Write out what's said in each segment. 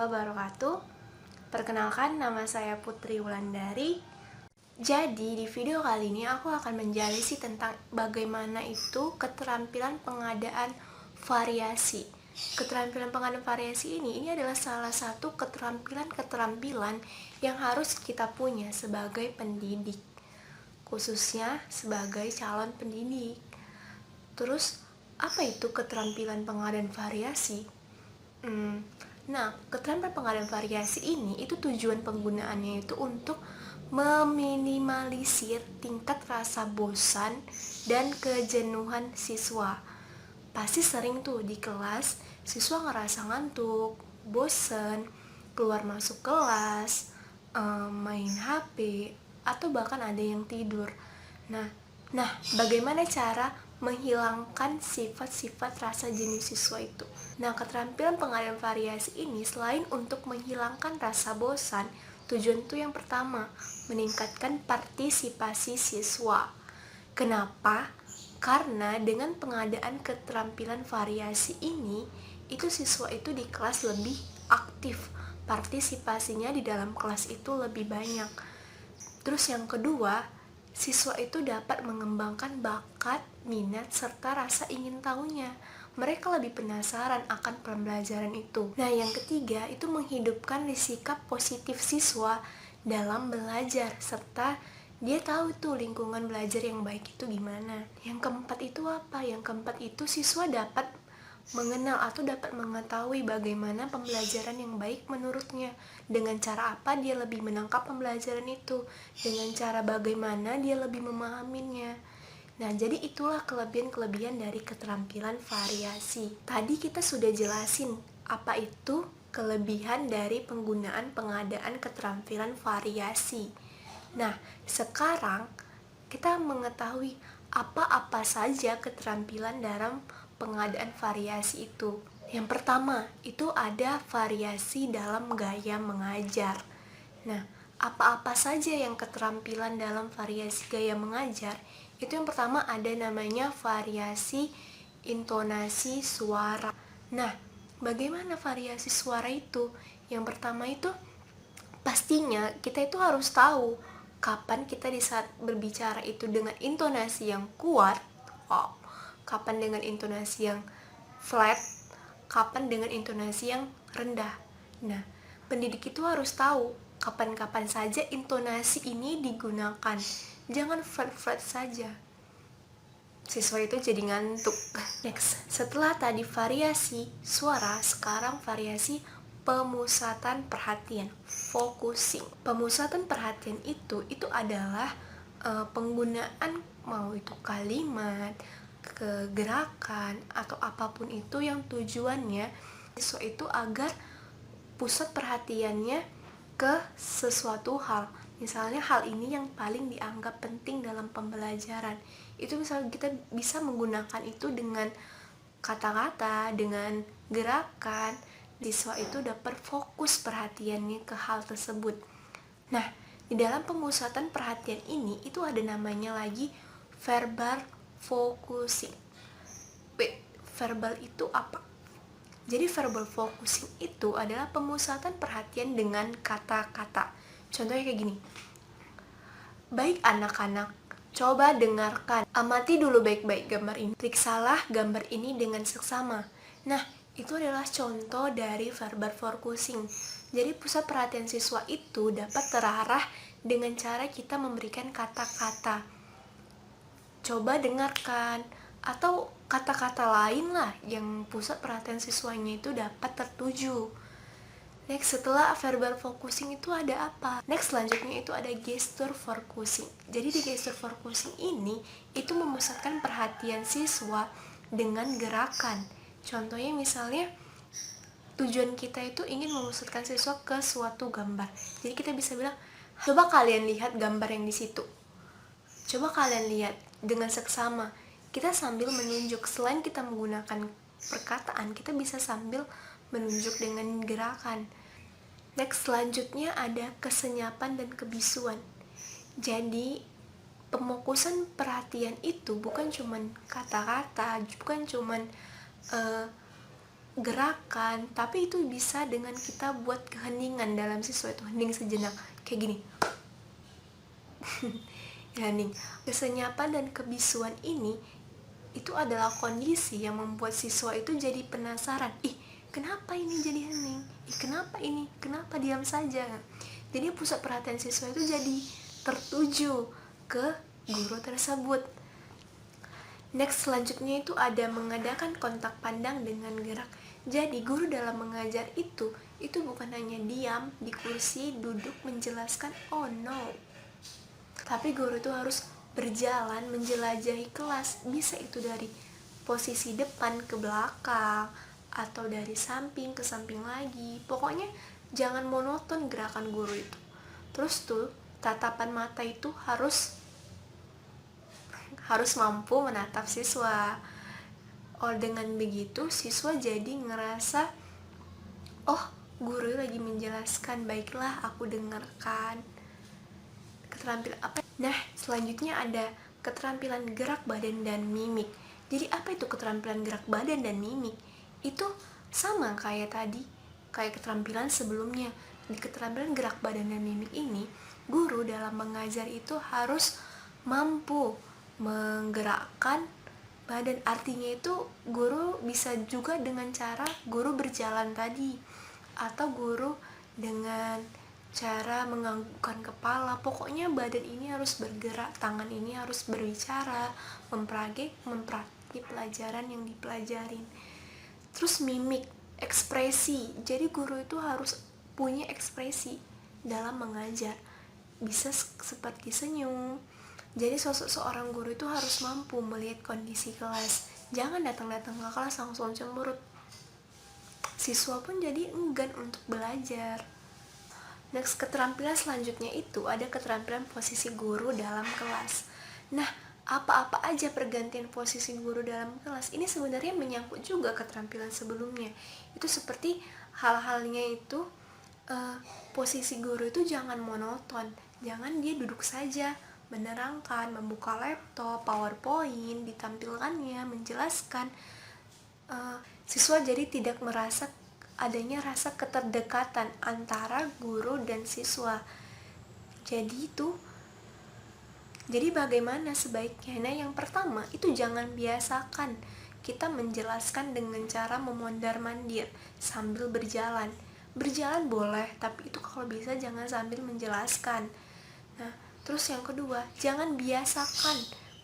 wabarakatuh. Perkenalkan, nama saya Putri Wulandari. Jadi di video kali ini aku akan menjelaskan tentang bagaimana itu keterampilan pengadaan variasi. Keterampilan pengadaan variasi ini adalah salah satu keterampilan yang harus kita punya sebagai pendidik, khususnya sebagai calon pendidik. Terus apa itu keterampilan pengadaan variasi? Nah, keterampilan pengadaan variasi ini itu tujuan penggunaannya itu untuk meminimalisir tingkat rasa bosan dan kejenuhan siswa. Pasti sering tuh di kelas siswa ngerasa ngantuk, bosan, keluar masuk kelas, main HP, atau bahkan ada yang tidur. Nah, bagaimana cara menghilangkan sifat-sifat rasa jenuh siswa itu? Nah, keterampilan pengadaan variasi ini selain untuk menghilangkan rasa bosan, tujuan itu yang pertama, meningkatkan partisipasi siswa. Kenapa? Karena dengan pengadaan keterampilan variasi ini, itu siswa itu di kelas lebih aktif, partisipasinya di dalam kelas itu lebih banyak. Terus yang kedua, siswa itu dapat mengembangkan bakat, minat, serta rasa ingin tahunya. Mereka lebih penasaran akan pembelajaran itu. Nah, yang ketiga itu menghidupkan sikap positif siswa dalam belajar, serta dia tahu tuh lingkungan belajar yang baik itu gimana. Yang keempat itu apa? Yang keempat itu siswa dapat mengenal atau dapat mengetahui bagaimana pembelajaran yang baik menurutnya. Dengan cara apa dia lebih menangkap pembelajaran itu, dengan cara bagaimana dia lebih memahaminya. Nah, jadi itulah kelebihan-kelebihan dari keterampilan variasi. Tadi kita sudah jelasin apa itu kelebihan dari penggunaan pengadaan keterampilan variasi. Nah, sekarang kita mengetahui apa-apa saja keterampilan dalam pengadaan variasi itu. Yang pertama, itu ada variasi dalam gaya mengajar. Nah, apa-apa saja yang keterampilan dalam variasi gaya mengajar? Itu yang pertama ada namanya variasi intonasi suara. Nah, bagaimana variasi suara itu? Yang pertama itu pastinya kita itu harus tahu kapan kita di saat berbicara itu dengan intonasi yang kuat, kapan dengan intonasi yang flat, kapan dengan intonasi yang rendah. Nah, pendidik itu harus tahu kapan-kapan saja intonasi ini digunakan. Jangan flat-flat saja, siswa itu jadi ngantuk. Next, setelah tadi variasi suara, sekarang variasi pemusatan perhatian, focusing. Pemusatan perhatian itu adalah penggunaan mau itu kalimat, kegerakan, atau apapun itu yang tujuannya siswa itu agar pusat perhatiannya ke sesuatu hal. Misalnya hal ini yang paling dianggap penting dalam pembelajaran. Itu misalnya kita bisa menggunakan itu dengan kata-kata, dengan gerakan. Siswa itu dapat fokus perhatiannya ke hal tersebut. Nah, di dalam pemusatan perhatian ini itu ada namanya lagi verbal focusing. Verbal itu apa? Jadi verbal focusing itu adalah pemusatan perhatian dengan kata-kata. Contohnya kayak gini. Baik anak-anak, coba dengarkan. Amati dulu baik-baik gambar ini. Periksalah gambar ini dengan seksama. Nah, itu adalah contoh dari verbal focusing. Jadi pusat perhatian siswa itu dapat terarah dengan cara kita memberikan kata-kata. Coba dengarkan. Atau kata-kata lain lah yang pusat perhatian siswanya itu dapat tertuju. Next, setelah verbal focusing itu ada apa? Next, selanjutnya itu ada gesture focusing. Jadi di gesture focusing ini itu memusatkan perhatian siswa dengan gerakan. Contohnya misalnya tujuan kita itu ingin memusatkan siswa ke suatu gambar. Jadi kita bisa bilang, coba kalian lihat gambar yang di situ. Coba kalian lihat dengan seksama. Kita sambil menunjuk, selain kita menggunakan perkataan, kita bisa sambil menunjuk dengan gerakan. Next, selanjutnya ada kesenyapan dan kebisuan. Jadi pemokusan perhatian itu bukan cuman kata-kata, bukan cuman gerakan, tapi itu bisa dengan kita buat keheningan dalam siswa itu, hening sejenak kayak gini. Hening. Kesenyapan dan kebisuan ini itu adalah kondisi yang membuat siswa itu jadi penasaran, kenapa ini jadi hening, kenapa ini, kenapa diam saja. Jadi pusat perhatian siswa itu jadi tertuju ke guru tersebut. Next, selanjutnya itu ada mengadakan kontak pandang dengan gerak. Jadi guru dalam mengajar itu bukan hanya diam di kursi duduk menjelaskan, oh no, tapi guru itu harus berjalan menjelajahi kelas. Bisa itu dari posisi depan ke belakang, atau dari samping ke samping lagi. Pokoknya jangan monoton gerakan guru itu. Terus tuh tatapan mata itu harus mampu menatap siswa. Dengan begitu siswa jadi ngerasa, oh guru lagi menjelaskan, baiklah aku dengarkan. Keterampilan apa? Nah, selanjutnya ada keterampilan gerak badan dan mimik. Jadi apa itu keterampilan gerak badan dan mimik? Itu sama kayak tadi, kayak keterampilan sebelumnya. Di keterampilan gerak badan dan mimik ini, guru dalam mengajar itu harus mampu menggerakkan badan. Artinya itu guru bisa juga dengan cara guru berjalan tadi, atau guru dengan cara menganggukkan kepala. Pokoknya badan ini harus bergerak, tangan ini harus berbicara, mempraktik pelajaran yang dipelajarin. Terus mimik, ekspresi. Jadi guru itu harus punya ekspresi dalam mengajar. Bisa seperti senyum. Jadi sosok seorang guru itu harus mampu melihat kondisi kelas. Jangan datang-datang ke kelas langsung cemberut. Siswa pun jadi enggan untuk belajar. Next, keterampilan selanjutnya itu ada keterampilan posisi guru dalam kelas. Nah, apa-apa aja pergantian posisi guru dalam kelas ini sebenarnya menyangkut juga keterampilan sebelumnya. Itu seperti hal-halnya itu, posisi guru itu jangan monoton. Jangan dia duduk saja menerangkan, membuka laptop, PowerPoint, ditampilkannya, menjelaskan. Siswa jadi tidak merasa adanya rasa keterdekatan antara guru dan siswa. Jadi bagaimana sebaiknya? Nah, yang pertama itu jangan biasakan kita menjelaskan dengan cara memondar-mandir sambil berjalan. Berjalan boleh, tapi itu kalau bisa jangan sambil menjelaskan. Nah, terus yang kedua, jangan biasakan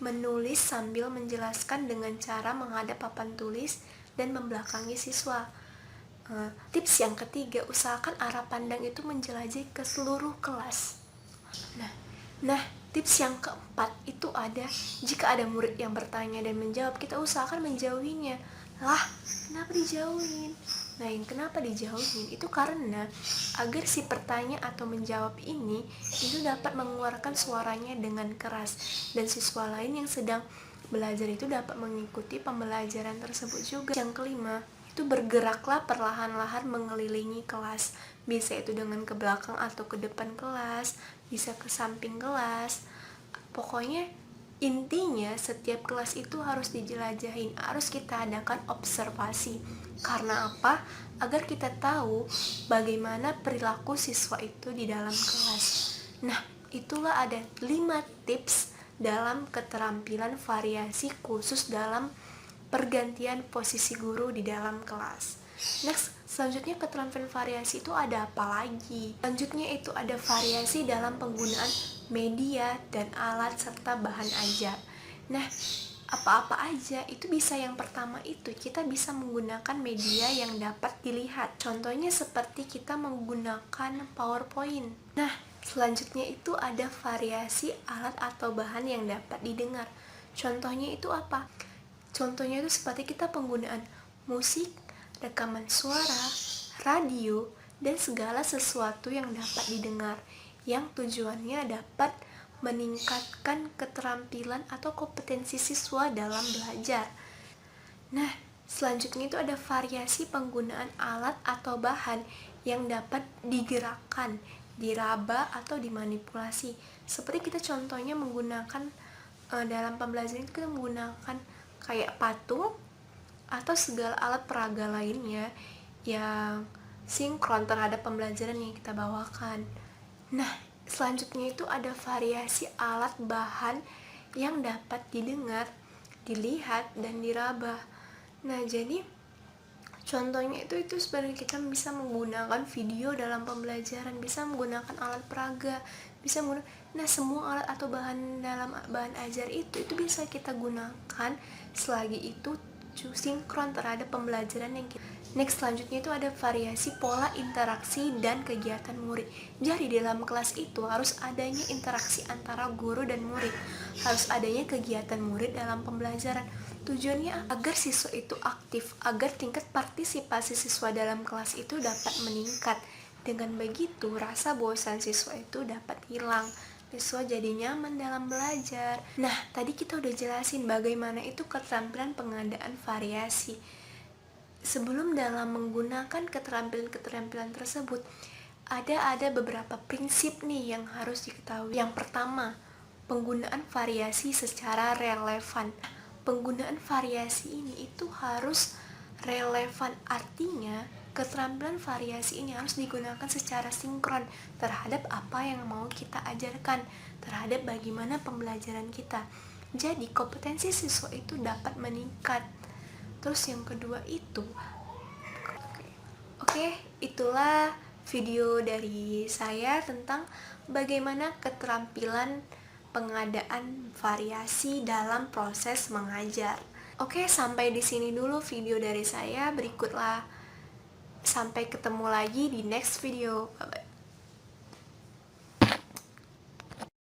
menulis sambil menjelaskan dengan cara menghadap papan tulis dan membelakangi siswa. Tips yang ketiga, usahakan arah pandang itu menjelajahi ke seluruh kelas. Nah, tips yang keempat itu ada, jika ada murid yang bertanya dan menjawab, kita usahakan menjauhinya. Lah, kenapa dijauhin? Nah, yang kenapa dijauhin itu karena agar si pertanyaan atau menjawab ini itu dapat mengeluarkan suaranya dengan keras, dan siswa lain yang sedang belajar itu dapat mengikuti pembelajaran tersebut juga. Yang kelima, itu bergeraklah perlahan-lahan mengelilingi kelas. Bisa itu dengan ke belakang atau ke depan kelas, bisa ke samping kelas. Pokoknya intinya setiap kelas itu harus dijelajahin, harus kita adakan observasi. Karena apa? Agar kita tahu bagaimana perilaku siswa itu di dalam kelas. Nah, itulah ada 5 tips dalam keterampilan variasi khusus dalam pergantian posisi guru di dalam kelas. Next, selanjutnya keterampilan variasi itu ada apa lagi? Selanjutnya itu ada variasi dalam penggunaan media dan alat serta bahan ajar. Nah, apa-apa aja itu bisa. Yang pertama itu kita bisa menggunakan media yang dapat dilihat. Contohnya seperti kita menggunakan PowerPoint. Nah, selanjutnya itu ada variasi alat atau bahan yang dapat didengar. Contohnya itu apa? Contohnya itu seperti kita penggunaan musik, rekaman suara, radio, dan segala sesuatu yang dapat didengar, yang tujuannya dapat meningkatkan keterampilan atau kompetensi siswa dalam belajar. Nah, selanjutnya itu ada variasi penggunaan alat atau bahan yang dapat digerakkan, diraba, atau dimanipulasi. Seperti kita contohnya menggunakan dalam pembelajaran kita menggunakan kayak patung atau segala alat peraga lainnya yang sinkron terhadap pembelajaran yang kita bawakan. Nah, selanjutnya itu ada variasi alat bahan yang dapat didengar, dilihat, dan diraba. Nah, jadi contohnya itu sebenarnya kita bisa menggunakan video dalam pembelajaran, bisa menggunakan alat peraga, bisa menggunakan, nah semua alat atau bahan dalam bahan ajar itu bisa kita gunakan selagi itu sinkron terhadap pembelajaran yang kita. Next, selanjutnya itu ada variasi pola interaksi dan kegiatan murid. Jadi dalam kelas itu harus adanya interaksi antara guru dan murid, harus adanya kegiatan murid dalam pembelajaran. Tujuannya agar siswa itu aktif, agar tingkat partisipasi siswa dalam kelas itu dapat meningkat. Dengan begitu, rasa bosan siswa itu dapat hilang, siswa jadi nyaman dalam belajar. Nah, tadi kita udah jelasin bagaimana itu keterampilan pengadaan variasi. Sebelum dalam menggunakan keterampilan-keterampilan tersebut, ada beberapa prinsip nih yang harus diketahui. Yang pertama, penggunaan variasi secara relevan. Penggunaan variasi ini itu harus relevan, artinya keterampilan variasi ini harus digunakan secara sinkron terhadap apa yang mau kita ajarkan, terhadap bagaimana pembelajaran kita. Jadi kompetensi siswa itu dapat meningkat. Terus yang kedua itu, oke, itulah video dari saya tentang bagaimana keterampilan pengadaan variasi dalam proses mengajar. Oke, sampai di sini dulu video dari saya. Berikutlah, sampai ketemu lagi di next video. Bye bye.